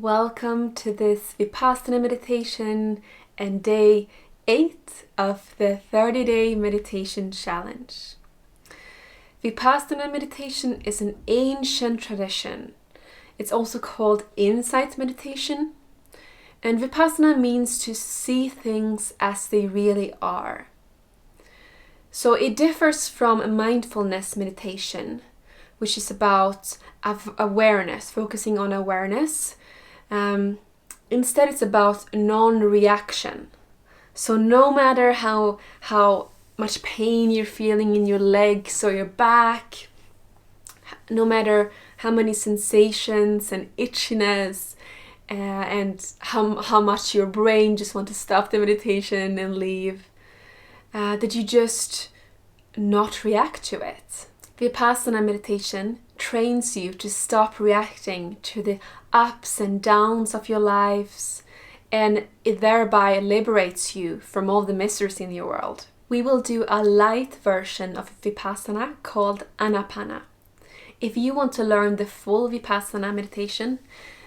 Welcome to this Vipassana meditation and day 8 of the 30-day meditation challenge. Vipassana meditation is an ancient tradition. It's also called insight meditation. And Vipassana means to see things as they really are. So it differs from a mindfulness meditation, which is about awareness, focusing on awareness. Instead, it's about non-reaction. So no matter how much pain you're feeling in your legs or your back, no matter how many sensations and itchiness, and how much your brain just want to stop the meditation and leave, that you just not react to it. Vipassana meditation trains you to stop reacting to the ups and downs of your lives, and it thereby liberates you from all the miseries in your world. We will do a light version of Vipassana called Anapana. If you want to learn the full Vipassana meditation,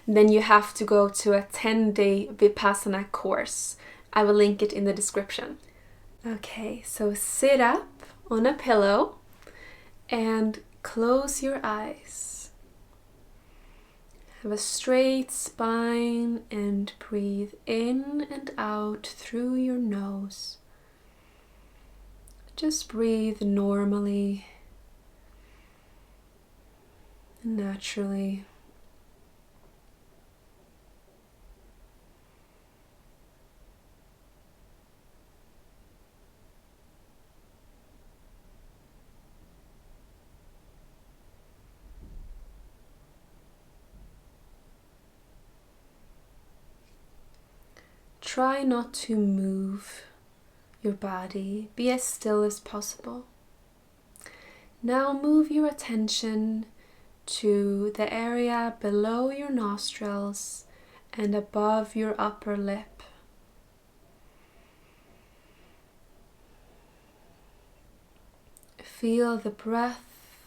then you have to go to a 10-day Vipassana course. I will link it in the description. Okay, so sit up on a pillow and close your eyes. Have a straight spine and breathe in and out through your nose. Just breathe normally and naturally. Try not to move your body. Be as still as possible. Now move your attention to the area below your nostrils and above your upper lip. Feel the breath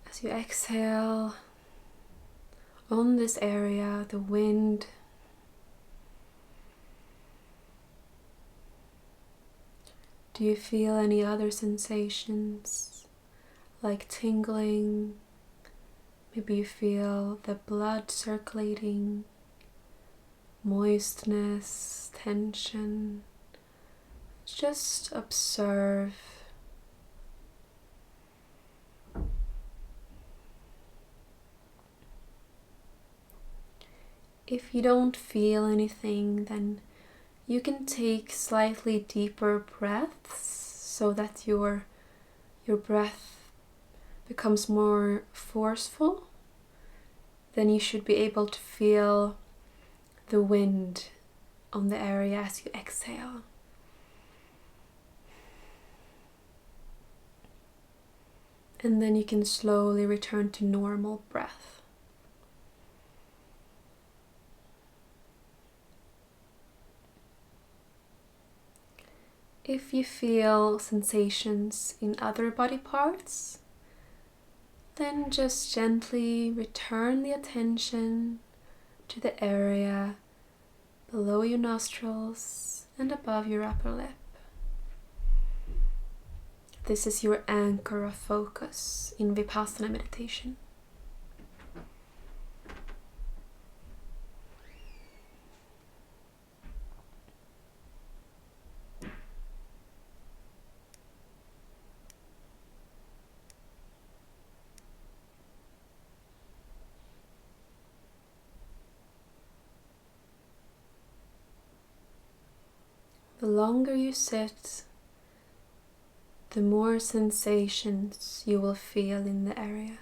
as you exhale on this area, the wind. Do you feel any other sensations like tingling? Maybe you feel the blood circulating, moistness, tension. Just observe. If you don't feel anything, then you can take slightly deeper breaths so that your breath becomes more forceful. Then you should be able to feel the wind on the area as you exhale. And then you can slowly return to normal breath. If you feel sensations in other body parts, then just gently return the attention to the area below your nostrils and above your upper lip. This is your anchor of focus in Vipassana meditation. The longer you sit, the more sensations you will feel in the area.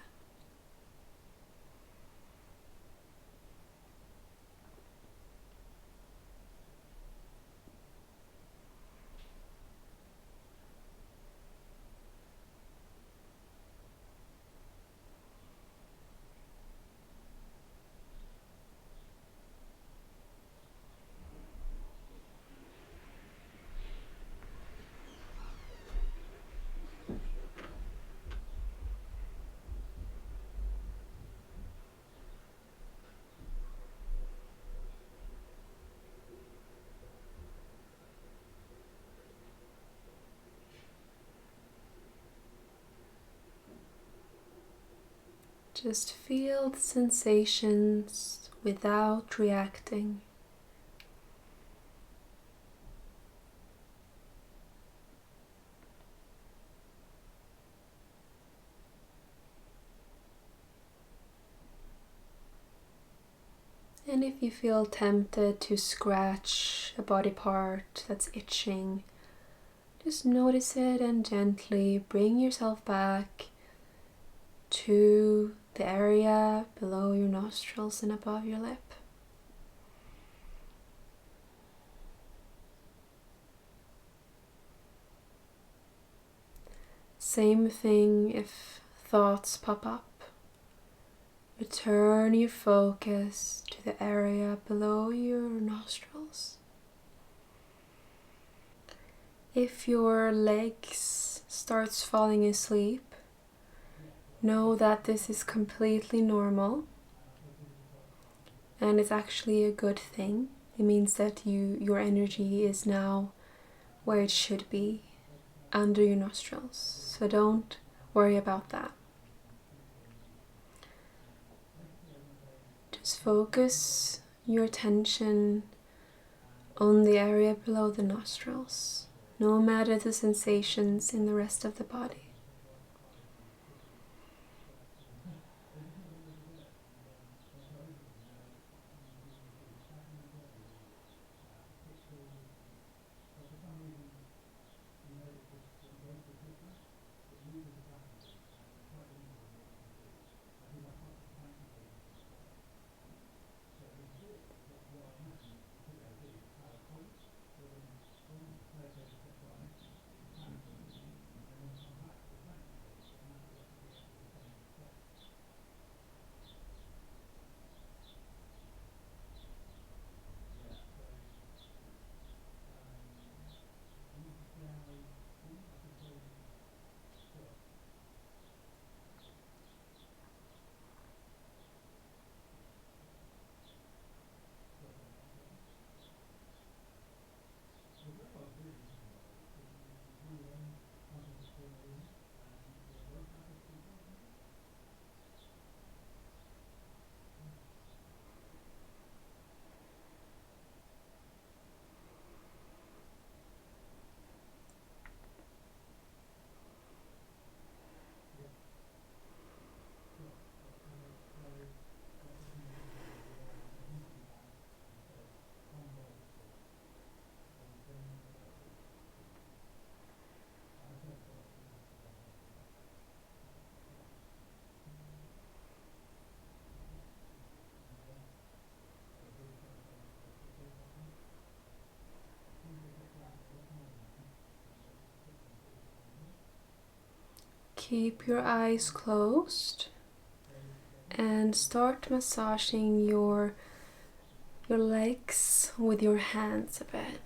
Just feel the sensations without reacting. And if you feel tempted to scratch a body part that's itching, just notice it and gently bring yourself back to the area below your nostrils and above your lip. Same thing if thoughts pop up. Return your focus to the area below your nostrils. If your legs starts falling asleep, know that this is completely normal and it's actually a good thing. It means that your energy is now where it should be, under your nostrils. So don't worry about that. Just focus your attention on the area below the nostrils, no matter the sensations in the rest of the body. Keep your eyes closed and start massaging your legs with your hands a bit.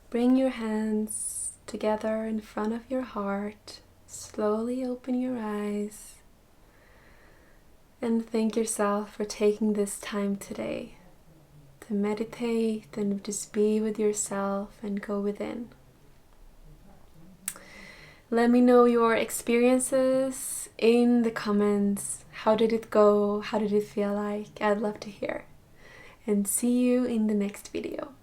Bring your hands together in front of your heart. Slowly open your eyes and thank yourself for taking this time today to meditate and just be with yourself and go within. Let me know your experiences in the comments. How did it go? How did it feel like? I'd love to hear. And see you in the next video.